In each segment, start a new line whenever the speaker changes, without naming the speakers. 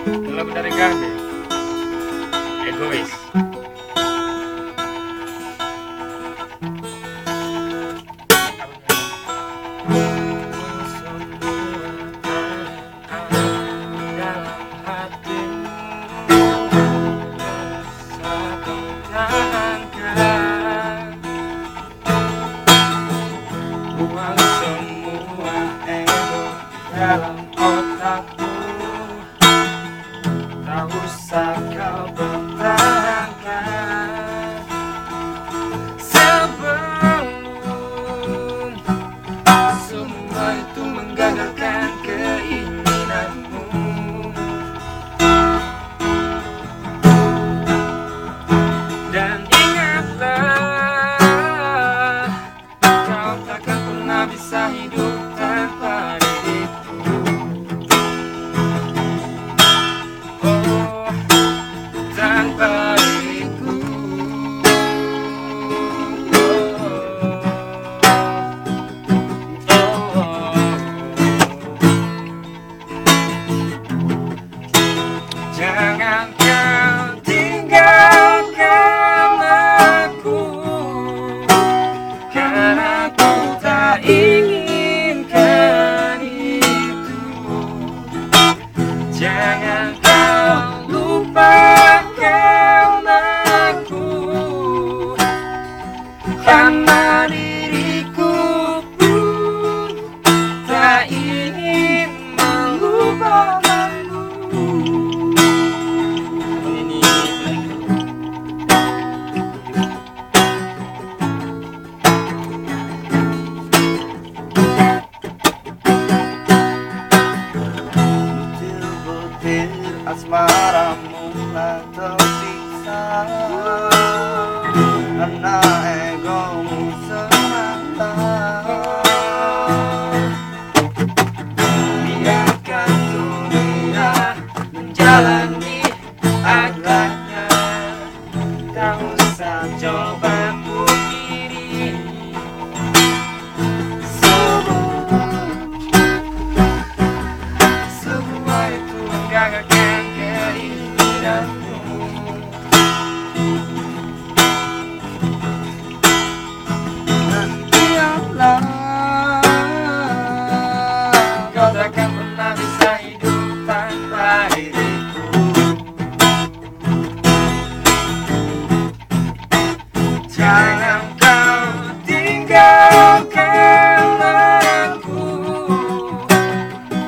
Lagu dari Gandhi, Egois.
Buang semua ego dalam otakmu. Tak usah kau pertahankan sebelum semua itu menggagalkan keinginanmu. Dan ingatlah, kau takkan pernah bisa hidup tanpa diriku. Oh, tanpa diriku. Jangan kau tinggalkan aku, karena aku tak inginkan itu. Jangan kau lupakan aku, karena diriku pun tak ingin melupakanmu.
Ini
Butir-butir asmara mulai tersiksa, karena egomu semata. Biarkan dunia menjalani agaknya, tak usah coba pungkiri. Semua itu menggagalkan keinginanmu. Dan biarlah, kau takkan pernah bisa hidup tanpa diriku. Jangan kau tinggalkan aku,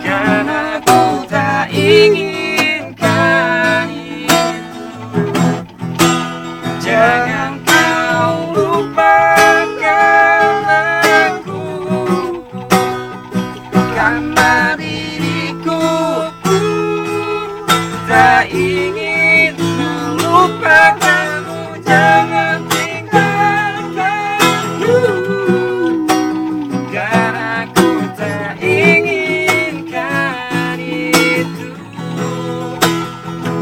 karena aku tak inginkan itu. Jangan kau lupakan aku, karena diriku pun tak ingin melupakanmu. Jangan tinggalkanku, karena aku tak inginkan itu.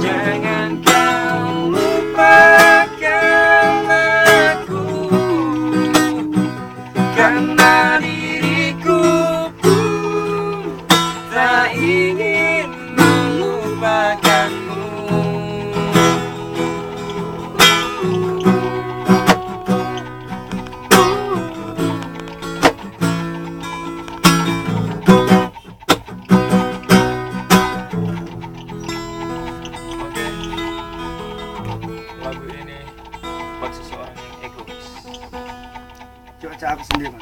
Jangan kau lupakan aku, karena diriku pun tak ingin melupakanmu.
Oke, lagu ini buat seseorang yang egois.
Coba cak aku sendiri, Bang.